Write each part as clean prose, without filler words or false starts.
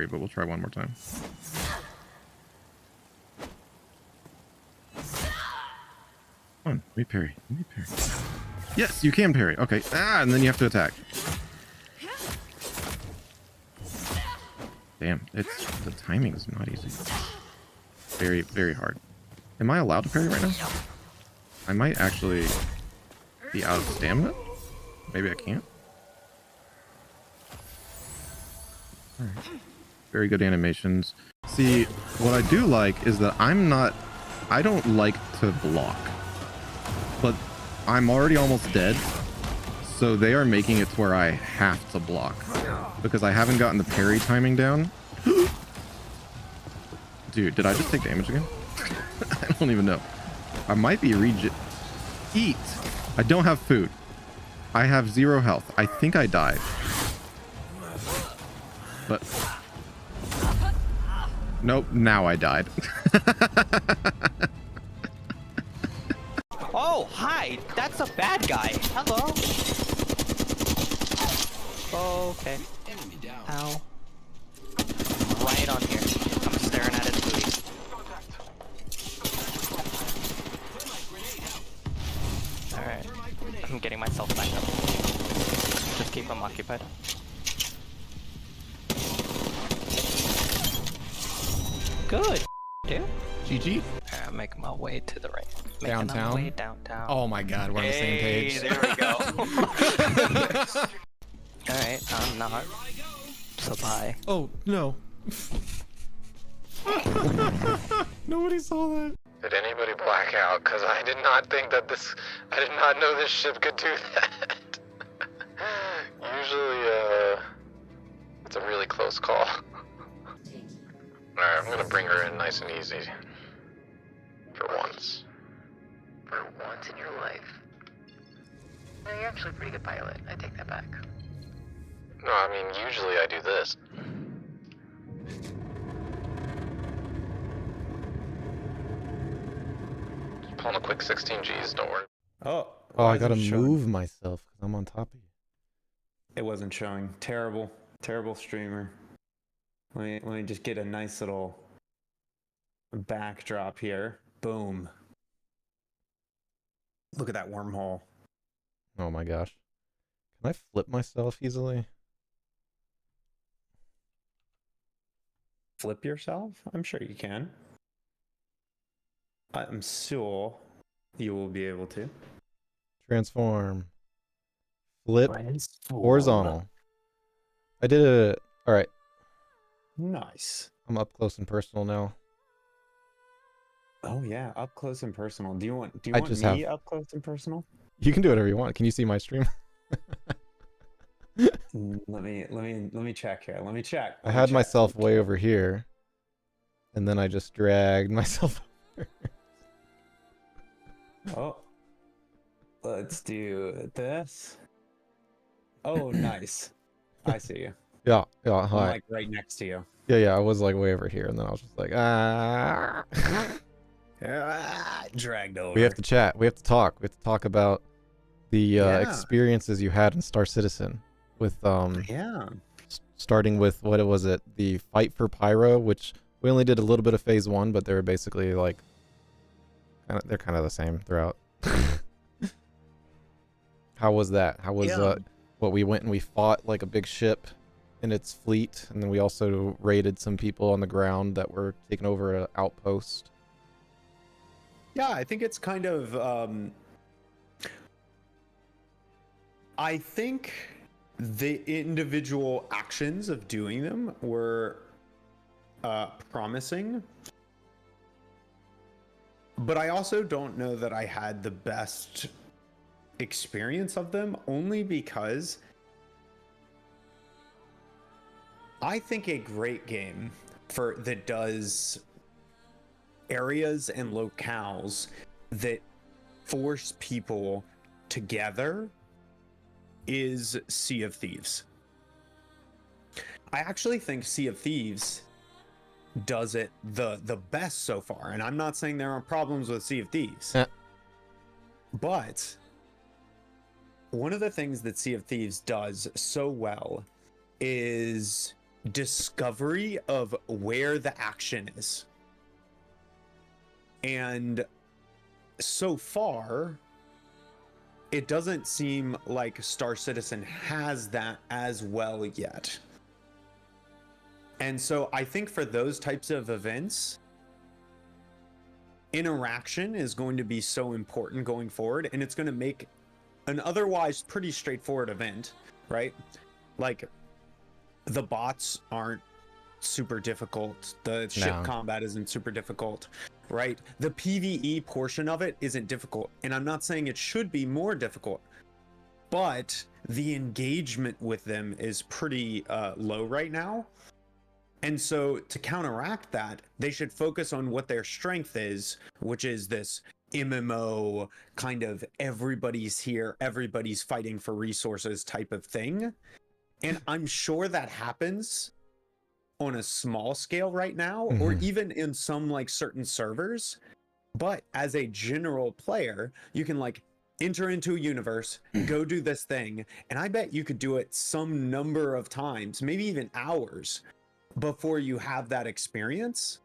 But we'll try one more time. Come on, let me parry. Let me parry. Yes, you can parry. Okay. And then you have to attack. Damn, the timing is not easy. Very, very hard. Am I allowed to parry right now? I might actually be out of stamina. Maybe I can't. All right. Very good animations. See, what I do like is that I don't like to block, but I'm already almost dead. So they are making it to where I have to block because I haven't gotten the parry timing down. Dude, did I just take damage again? I don't even know. I might be Eat. I don't have food. I have 0 health. I think I died. But nope, now I died. Oh, hi. That's a bad guy. Hello. Okay. Ow. Right on here. I'm staring at his booty. Alright. I'm getting myself back up. Just keep him occupied. Good, dude. GG. I'm making my way to the right. Downtown? My way downtown. Oh my god, we're on the same page. There we go. Alright, I'm not. So bye. Oh, no. Nobody saw that. Did anybody black out? Because I did not think that I did not know this ship could do that. Usually, it's a really close call. Alright, I'm gonna bring her in nice and easy. For once. For once in your life. No, you're actually a pretty good pilot. I take that back. No, I mean, usually I do this. Just pulling a quick 16 Gs, don't worry. Oh, I gotta move myself because I'm on top of you. It wasn't showing. Terrible streamer. Let me just get a nice little backdrop here. Boom. Look at that wormhole. Oh my gosh. Can I flip myself easily? Flip yourself? I'm sure you can. I'm sure you will be able to. Transform. Flip. Horizontal. I did it. All right. Nice. I'm up close and personal now. Oh yeah, up close and personal. Do you want me up close and personal? You can do whatever you want. Can you see my stream? Let me check here. Let me check. I had myself way over here, and then I just dragged myself over. Oh, let's do this. Oh, nice. I see you. Yeah, hi. I'm like right next to you. Yeah, I was like way over here, and then I was just like, dragged over. We have to chat. We have to talk. We have to talk about the experiences you had in Star Citizen with starting with what was it? The fight for Pyro, which we only did a little bit of phase 1, but they were basically like they're kind of the same throughout. How was that? How was what we went and we fought like a big ship in its fleet, and then we also raided some people on the ground that were taking over an outpost. Yeah, I think it's kind of I think the individual actions of doing them were promising, but I also don't know that I had the best experience of them, only because I think a great game that does areas and locales that force people together is Sea of Thieves. I actually think Sea of Thieves does it the best so far, and I'm not saying there are problems with Sea of Thieves, but one of the things that Sea of Thieves does so well is discovery of where the action is. And so far, it doesn't seem like Star Citizen has that as well yet. And so I think for those types of events, interaction is going to be so important going forward, and it's going to make an otherwise pretty straightforward event, right? Like, the bots aren't super difficult. The ship combat isn't super difficult, right? The PvE portion of it isn't difficult. And I'm not saying it should be more difficult, but the engagement with them is pretty low right now. And so to counteract that, they should focus on what their strength is, which is this MMO kind of everybody's here, everybody's fighting for resources type of thing. And I'm sure that happens on a small scale right now, or even in some like certain servers. But as a general player, you can like enter into a universe, go do this thing, and I bet you could do it some number of times, maybe even hours, before you have that experience,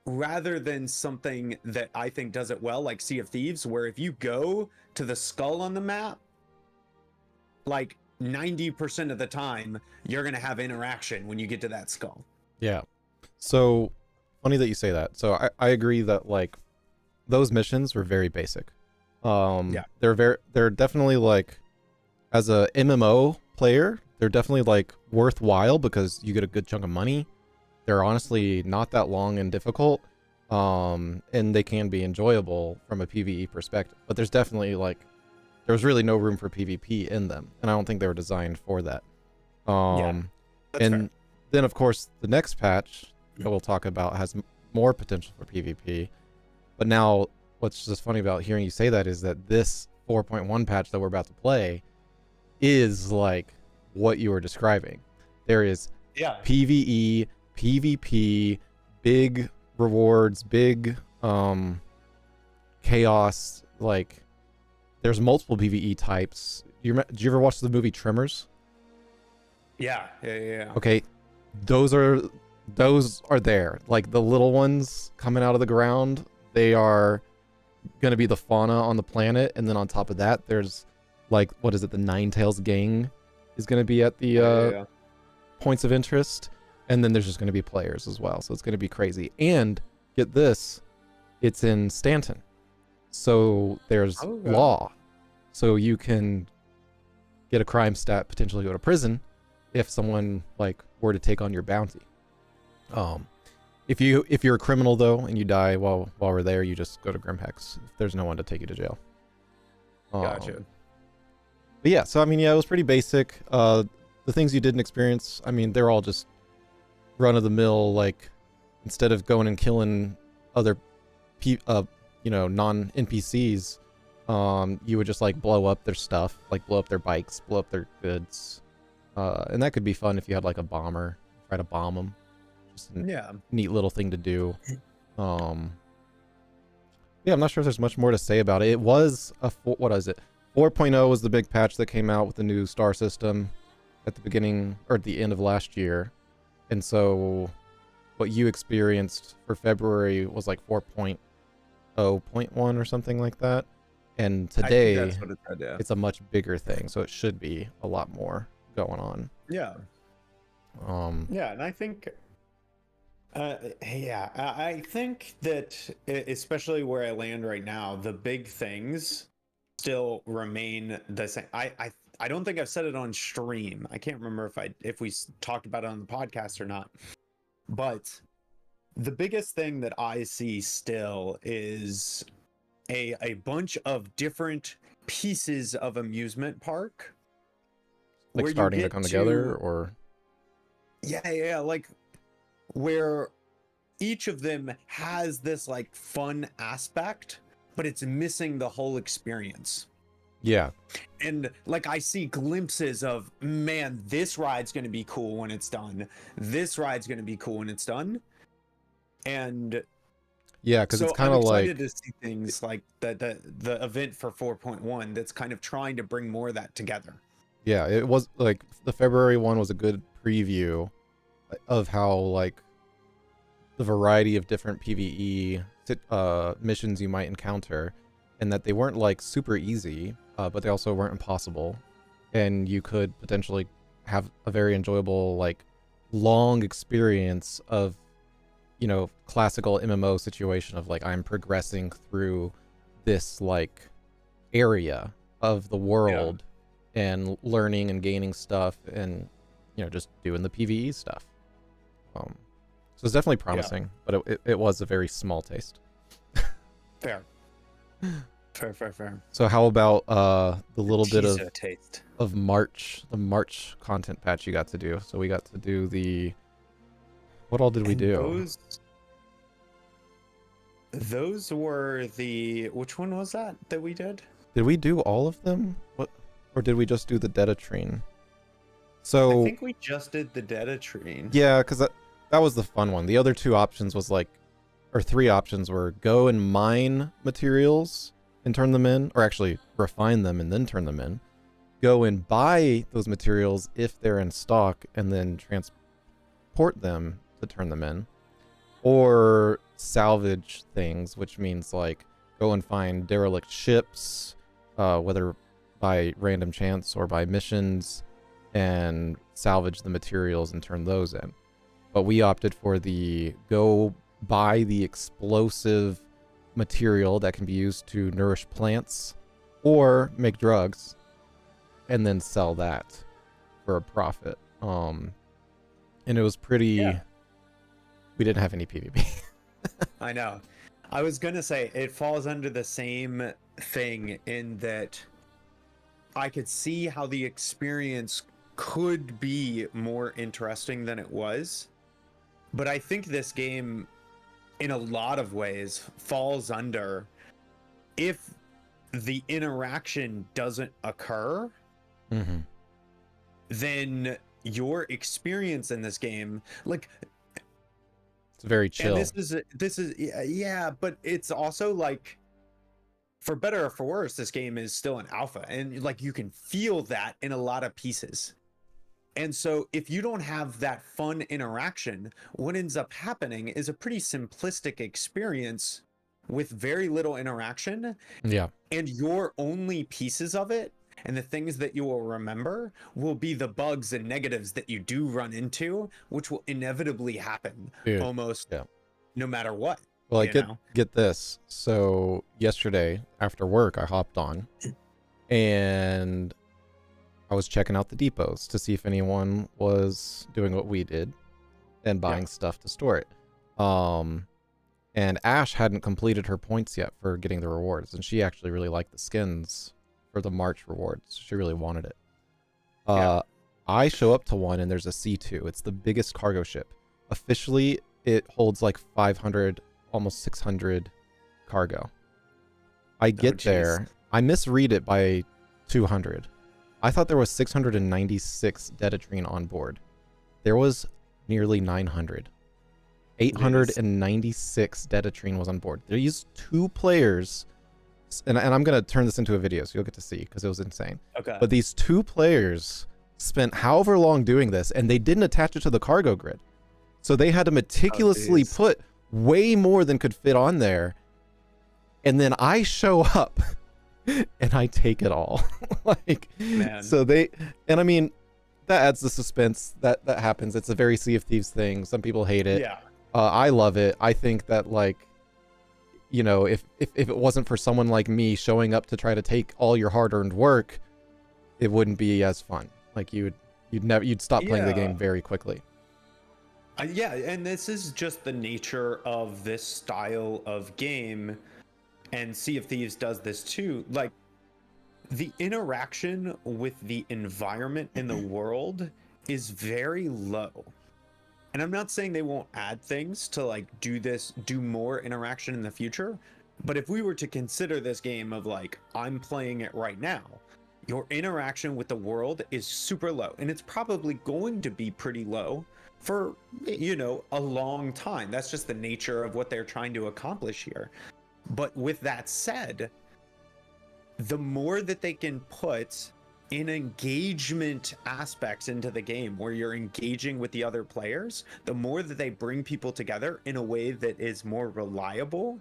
rather than something that I think does it well, like Sea of Thieves, where if you go to the skull on the map, like 90% of the time, you're going to have interaction when you get to that skull. Yeah. So funny that you say that. So I agree that like those missions were very basic. They're definitely like, as a MMO player, they're definitely like worthwhile because you get a good chunk of money. They're honestly not that long and difficult. And they can be enjoyable from a PvE perspective, but there's definitely like, there was really no room for PvP in them, and I don't think they were designed for that. And fair. Then of course the next patch that we'll talk about has more potential for PvP. But now what's just funny about hearing you say that is that this 4.1 patch that we're about to play is like what you were describing. There is PvE, PvP, big rewards, big chaos, like there's multiple PvE types. Did you ever watch the movie Tremors? Yeah. Okay, those are there. Like the little ones coming out of the ground, they are going to be the fauna on the planet, and then on top of that, there's like, what is it? The Ninetales gang is going to be at the points of interest, and then there's just going to be players as well. So it's going to be crazy. And get this, it's in Stanton. So there's law. So you can get a crime stat, potentially go to prison if someone like were to take on your bounty. If you're a criminal though and you die while we're there, you just go to Grimhex. There's no one to take you to jail. Gotcha. But yeah, so I mean, yeah, it was pretty basic. The things you didn't experience, I mean, they're all just run of the mill. Like, instead of going and killing other non NPCs, you would just like blow up their stuff, like blow up their bikes, blow up their goods, and that could be fun if you had like a bomber, try to bomb them. Just a neat little thing to do. Yeah, I'm not sure if there's much more to say about it. It was what is it? 4.0 was the big patch that came out with the new star system at the beginning or at the end of last year, and so what you experienced for February was like 4.0.1 or something like that. And today it's a much bigger thing, so it should be a lot more going on. Yeah. And I think I think that especially where I land right now, the big things still remain the same. I don't think I've said it on stream. I can't remember if we talked about it on the podcast or not. But the biggest thing that I see still is a bunch of different pieces of amusement park, like starting to come together, or like where each of them has this like fun aspect, but it's missing the whole experience. Yeah. And like I see glimpses of, man, this ride's going to be cool when it's done. This ride's going to be cool when it's done. And yeah, because so it's kind of like, I'm excited to see things like the event for 4.1 that's kind of trying to bring more of that together. Yeah, it was like the February one was a good preview, of how like the variety of different PvE missions you might encounter, and that they weren't like super easy, but they also weren't impossible, and you could potentially have a very enjoyable like long experience of, you know, classical MMO situation of like I'm progressing through this like area of the world and learning and gaining stuff and, you know, just doing the PvE stuff. So it's definitely promising, but it was a very small taste. Fair. Fair. So how about the little bit of taste the March content patch you got to do? So we got to do the, what all did we do? Those were the, which one was that we did? Did we do all of them? What, or did we just do the Detatrine? So I think we just did the Detatrine. Yeah, because that was the fun one. The other two options was like, or three options were go and mine materials and turn them in, or actually refine them and then turn them in. Go and buy those materials if they're in stock and then transport them to turn them in. Or salvage things, which means like go and find derelict ships, whether by random chance or by missions, and salvage the materials and turn those in. But we opted for the go buy the explosive material that can be used to nourish plants or make drugs and then sell that for a profit. And it was pretty, we didn't have any PvP. I know. I was gonna say it falls under the same thing in that I could see how the experience could be more interesting than it was. But I think this game, in a lot of ways, falls under, if the interaction doesn't occur, then your experience in this game, like, it's very chill. and this is yeah, but it's also like, for better or for worse, this game is still an alpha, and like you can feel that in a lot of pieces. And so if you don't have that fun interaction, what ends up happening is a pretty simplistic experience with very little interaction. Yeah. And your only pieces of it and the things that you will remember will be the bugs and negatives that you do run into, which will inevitably happen almost no matter what. Well, get this. So yesterday after work, I hopped on and I was checking out the depots to see if anyone was doing what we did and buying stuff to store it. And Ash hadn't completed her points yet for getting the rewards, and she actually really liked the skins for the March rewards. She really wanted it. I show up to one and there's a C2. It's the biggest cargo ship. Officially, it holds like 500, almost 600 cargo. I get there. I misread it by 200. I thought there was 696 Detatrine on board. There was nearly 900. 896 Detatrine was on board. These two players, and I'm going to turn this into a video so you'll get to see because it was insane. Okay. But these two players spent however long doing this, and they didn't attach it to the cargo grid. So they had to meticulously put way more than could fit on there. And then I show up and I take it all. Like, man. So they, and I mean, that adds the suspense that happens. It's a very Sea of Thieves thing. Some people hate it. Yeah. I love it. I think that, like, you know, if it wasn't for someone like me showing up to try to take all your hard-earned work, it wouldn't be as fun. Like you'd stop playing the game very quickly. Yeah, and this is just the nature of this style of game, and Sea of Thieves does this too. Like, the interaction with the environment in the world is very low. And I'm not saying they won't add things to like do more interaction in the future, but if we were to consider this game of like, I'm playing it right now, your interaction with the world is super low, and it's probably going to be pretty low for, you know, a long time. That's just the nature of what they're trying to accomplish here. But with that said, the more that they can put in engagement aspects into the game where you're engaging with the other players, the more that they bring people together in a way that is more reliable,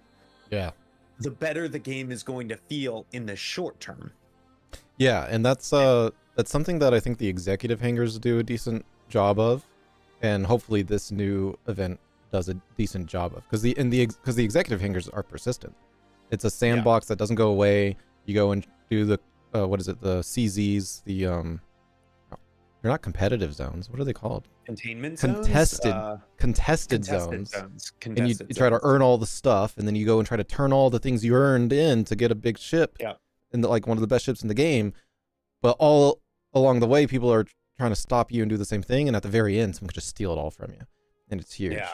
Yeah. the better the game is going to feel in the short term. Yeah, and that's something that I think the executive hangers do a decent job of, and hopefully this new event does a decent job of, because the executive hangers are persistent. It's a sandbox that doesn't go away. You go and do the what is it, the CZs, the they're not competitive zones. What are they called? Containment Contested zones? Contested zones. And you try to earn all the stuff, and then you go and try to turn all the things you earned in to get a big ship. Yeah. And like one of the best ships in the game. But all along the way, people are trying to stop you and do the same thing, and at the very end, someone could just steal it all from you. And it's huge. Yeah.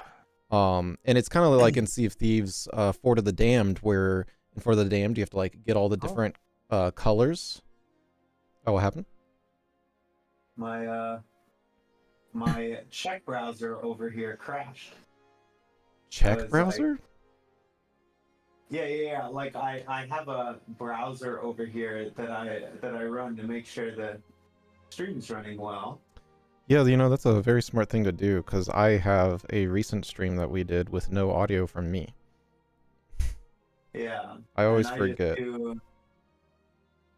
And it's kind of like in Sea of Thieves, Fort of the Damned, where in Fort of the Damned you have to like get all the different colors. Oh, what happened? My check browser over here crashed. Check browser? Yeah. Like I have a browser over here that I run to make sure the stream's running well. Yeah, you know, that's a very smart thing to do, because I have a recent stream that we did with no audio from me. Yeah. I always forget.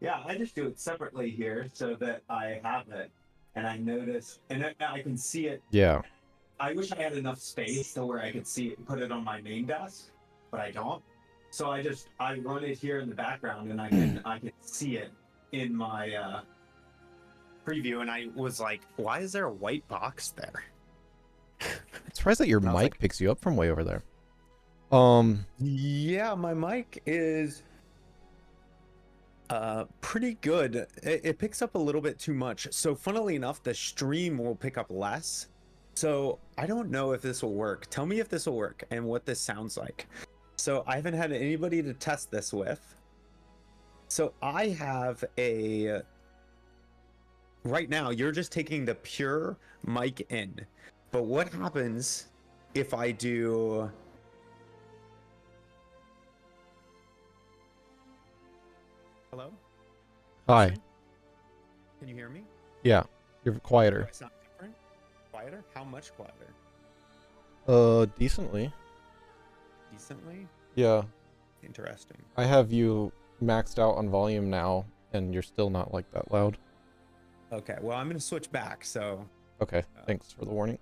I just do it separately here so that I have it, and I notice, and I can see it. Yeah. I wish I had enough space to where I could see it, put it on my main desk, but I don't. So I run it here in the background, and I can see it in my preview, and I was like, why is there a white box there? I'm surprised that your mic picks you up from way over there. Yeah, my mic is pretty good. It picks up a little bit too much. So funnily enough, the stream will pick up less. So I don't know if this will work. Tell me if this will work and what this sounds like. So I haven't had anybody to test this with. So I have right now, you're just taking the pure mic in. But what happens if I do... Hello? Hi. Can you hear me? Yeah, you're quieter. Do I sound different? Quieter? How much quieter? Decently. Decently? Yeah. Interesting. I have you maxed out on volume now, and you're still not like that loud. Okay, well, I'm going to switch back, so... Okay, thanks for the warning.